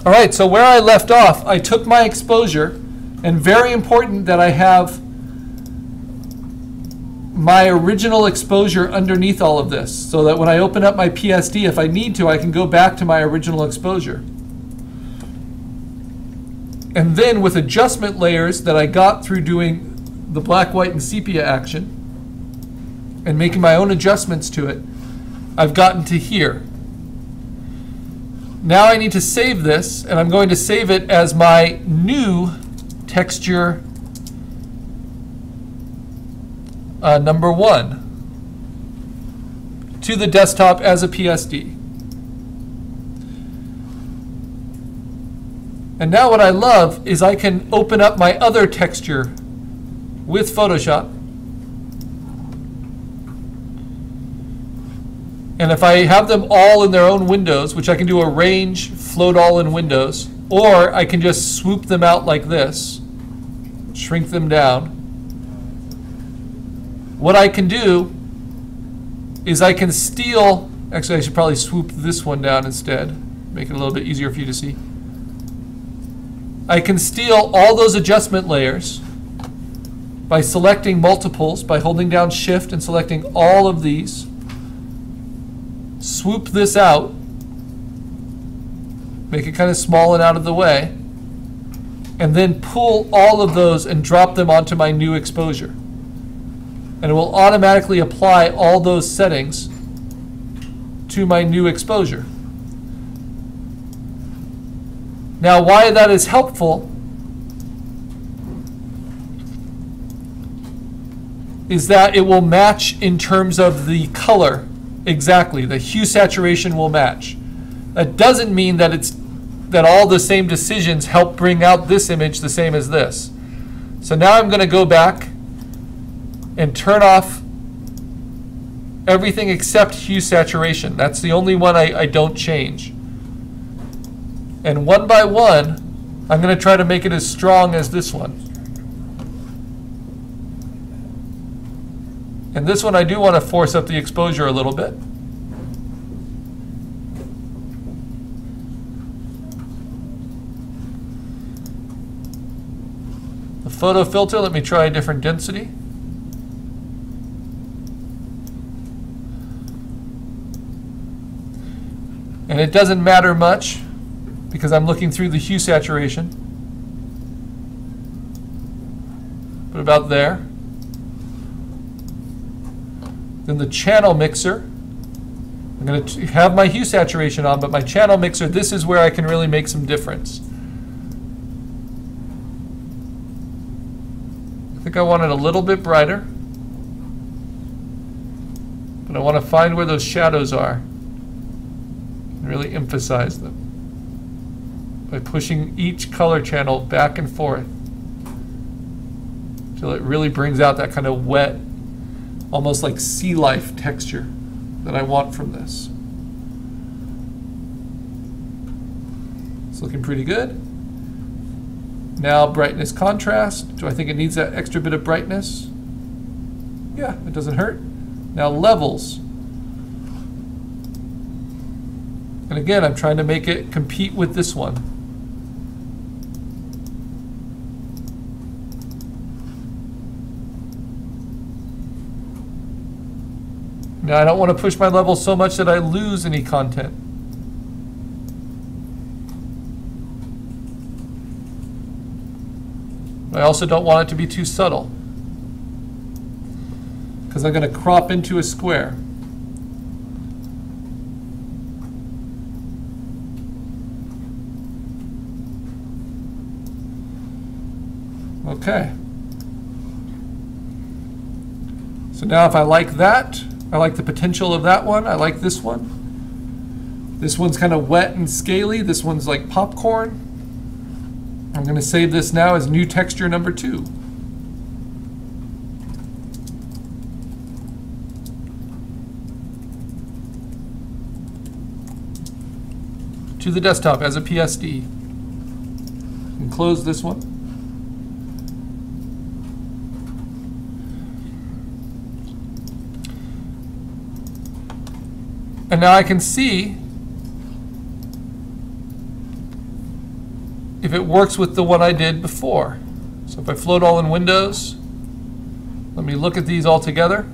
All right, so where I left off, I took my exposure, and very important that I have my original exposure underneath all of this, so that when I open up my PSD, if I need to, I can go back to my original exposure. And then with adjustment layers that I got through doing the black, white, and sepia action, and making my own adjustments to it, I've gotten to here. Now I need to save this, and I'm going to save it as my new texture number 1 to the desktop as a PSD. And now what I love is I can open up my other texture with Photoshop. And if I have them all in their own windows, which I can do arrange, float all in windows, or I can just swoop them out like this, shrink them down. What I can do is I can steal, actually I should probably swoop this one down instead, make it a little bit easier for you to see. I can steal all those adjustment layers by selecting multiples, by holding down Shift and selecting all of these. Swoop this out, make it kind of small and out of the way, and then pull all of those and drop them onto my new exposure. And it will automatically apply all those settings to my new exposure. Now, why that is helpful is that it will match in terms of the color. Exactly, the hue saturation will match. That doesn't mean that that all the same decisions help bring out this image the same as this. So now I'm going to go back and turn off everything except hue saturation. That's the only one I don't change. And one by one, I'm going to try to make it as strong as this one. And this one I do want to force up the exposure a little bit. The photo filter, let me try a different density. And it doesn't matter much because I'm looking through the hue saturation. But about there. Then the channel mixer. I'm going to have my hue saturation on, but my channel mixer, this is where I can really make some difference. I think I want it a little bit brighter. But I want to find where those shadows are and really emphasize them by pushing each color channel back and forth until it really brings out that kind of wet, almost like sea life texture that I want from this. It's looking pretty good. Now brightness contrast. Do I think it needs that extra bit of brightness? Yeah, it doesn't hurt. Now levels. And again, I'm trying to make it compete with this one. Now I don't want to push my level so much that I lose any content. I also don't want it to be too subtle because I'm going to crop into a square. Okay. So now if I like that, I like the potential of that one. I like this one. This one's kind of wet and scaly. This one's like popcorn. I'm going to save this now as new texture number 2. To the desktop as a PSD. And close this one. And now I can see if it works with the one I did before. So if I float all in Windows, let me look at these all together.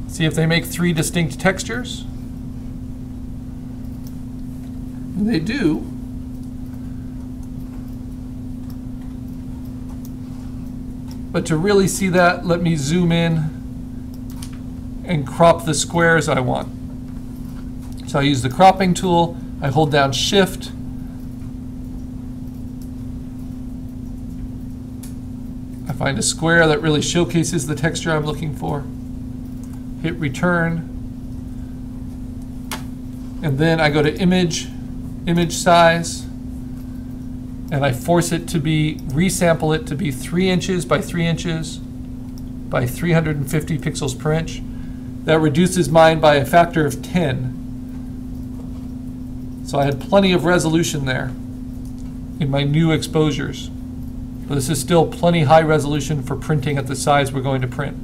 See if they make 3 distinct textures. They do. But to really see that, let me zoom in and crop the squares I want. So I use the cropping tool, I hold down Shift, I find a square that really showcases the texture I'm looking for, hit return, and then I go to image size, and I force it to be, resample it to be 3 inches by 3 inches by 350 pixels per inch. That reduces mine by a factor of 10. So I had plenty of resolution there in my new exposures. But this is still plenty high resolution for printing at the size we're going to print.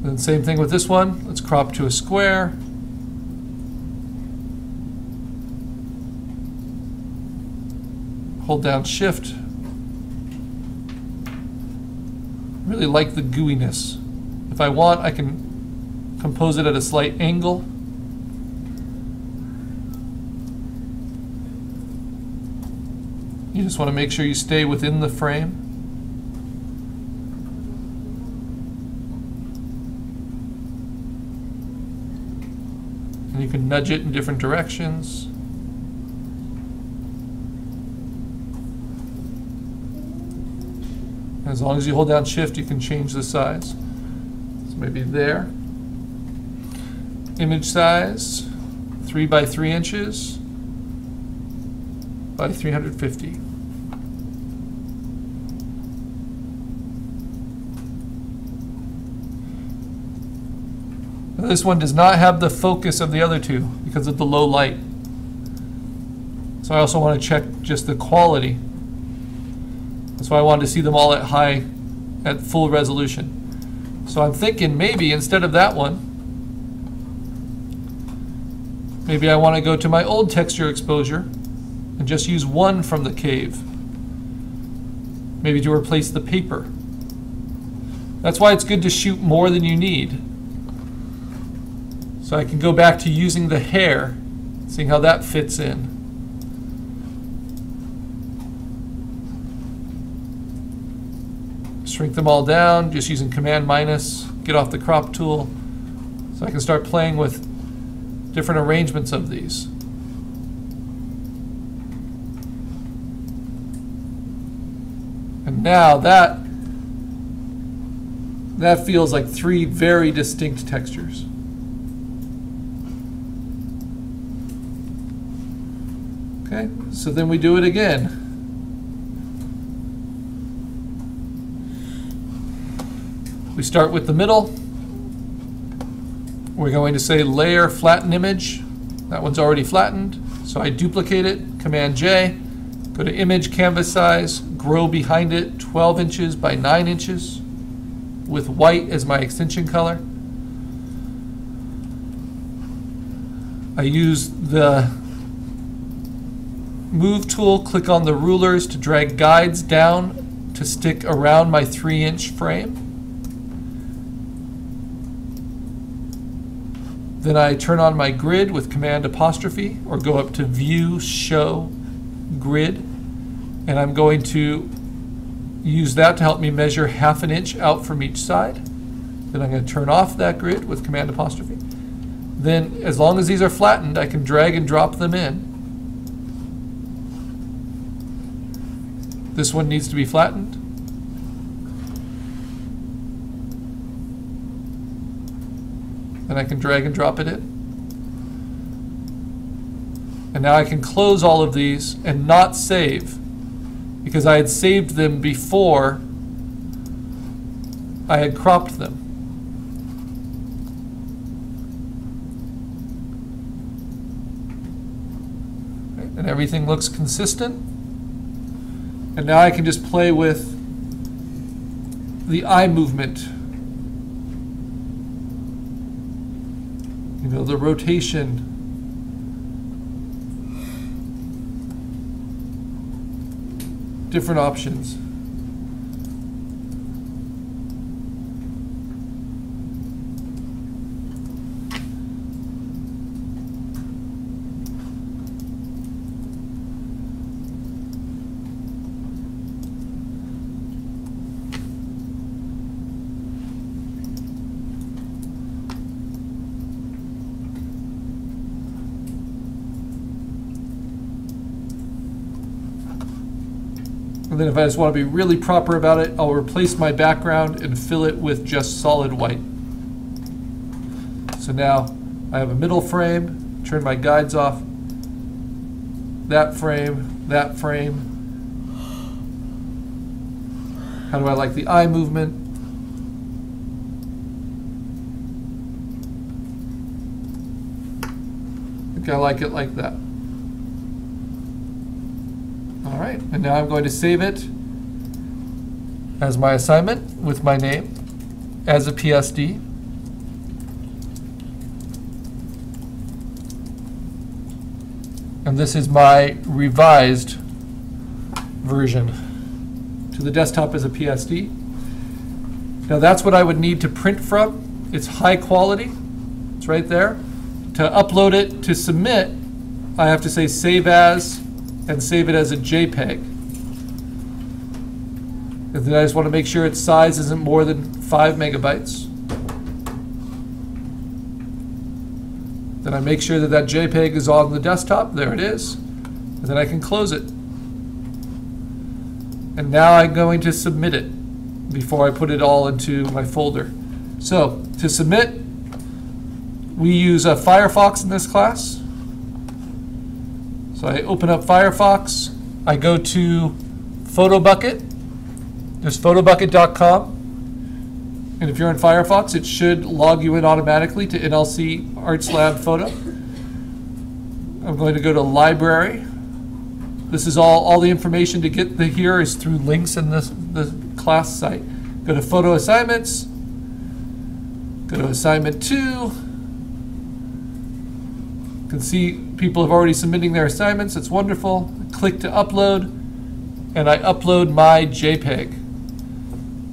Then same thing with this one. Let's crop to a square. Hold down Shift. Really like the gooiness. If I want, I can compose it at a slight angle. You just want to make sure you stay within the frame. And you can nudge it in different directions. As long as you hold down Shift, you can change the size. So maybe there. Image size, 3 by 3 inches by 350. Now this one does not have the focus of the other two because of the low light. So I also want to check just the quality. That's why I wanted to see them all at full resolution. So I'm thinking maybe instead of that one, maybe I want to go to my old texture exposure and just use one from the cave. Maybe to replace the paper. That's why it's good to shoot more than you need. So I can go back to using the hair, seeing how that fits in. Shrink them all down, just using Command minus, get off the crop tool, so I can start playing with different arrangements of these. And now that feels like 3 very distinct textures. Okay, so then we do it again. We start with the middle. We're going to say layer flatten image. That one's already flattened. So I duplicate it, Command J, go to image canvas size, grow behind it 12 inches by 9 inches with white as my extension color. I use the move tool, click on the rulers to drag guides down to stick around my 3-inch frame. Then I turn on my grid with Command apostrophe or go up to View, Show, Grid, and I'm going to use that to help me measure 1/2 inch out from each side. Then I'm going to turn off that grid with Command apostrophe. Then, as long as these are flattened, I can drag and drop them in. This one needs to be flattened. Then I can drag and drop it in. And now I can close all of these and not save, because I had saved them before I had cropped them. Okay, and everything looks consistent. And now I can just play with the eye movement. You know, the rotation different options. And then if I just want to be really proper about it, I'll replace my background and fill it with just solid white. So now I have a middle frame, turn my guides off, that frame, that frame. How do I like the eye movement? I think I like it like that. All right, and now I'm going to save it as my assignment with my name as a PSD. And this is my revised version to the desktop as a PSD. Now that's what I would need to print from. It's high quality. It's right there. To upload it, to submit, I have to say save as, and save it as a JPEG. And then I just want to make sure its size isn't more than 5 megabytes. Then I make sure that that JPEG is on the desktop. There it is. And then I can close it. And now I'm going to submit it before I put it all into my folder. So to submit, we use Firefox in this class. So I open up Firefox, I go to PhotoBucket, there's photobucket.com, and if you're in Firefox, it should log you in automatically to NLC Arts Lab Photo. I'm going to go to Library. This is all the information to get here is through links in the class site. Go to Photo Assignments, go to Assignment 2. You can see people have already submitting their assignments. It's wonderful. Click to upload, and I upload my JPEG.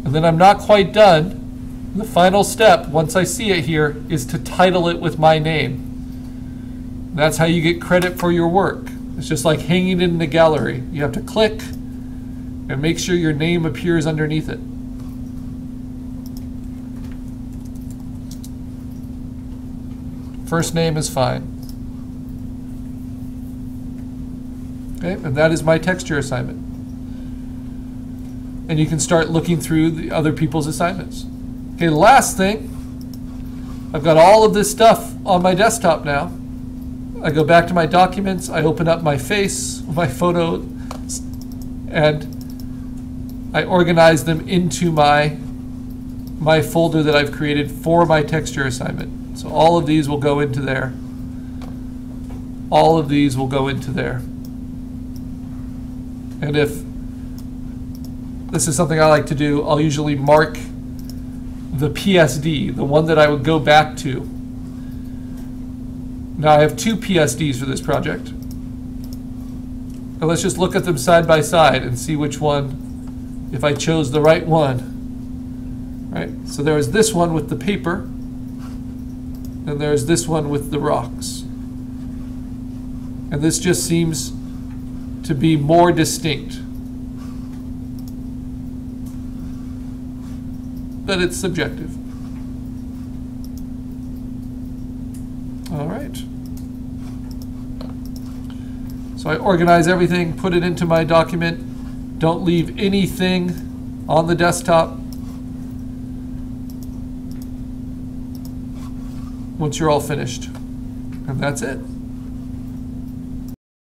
And then I'm not quite done. The final step, once I see it here, is to title it with my name. That's how you get credit for your work. It's just like hanging it in the gallery. You have to click and make sure your name appears underneath it. First name is fine. Okay, and that is my texture assignment. And you can start looking through the other people's assignments. Okay, the last thing, I've got all of this stuff on my desktop now. I go back to my documents, I open up my face, my photo, and I organize them into my folder that I've created for my texture assignment. So all of these will go into there. All of these will go into there. And if this is something I like to do, I'll usually mark the PSD, the one that I would go back to. Now I have 2 PSDs for this project. And let's just look at them side by side and see which one, if I chose the right one. Right? So there is this one with the paper, and there's this one with the rocks. And this just seems to be more distinct. But it's subjective. All right. So I organize everything, put it into my document. Don't leave anything on the desktop. Once you're all finished. And that's it.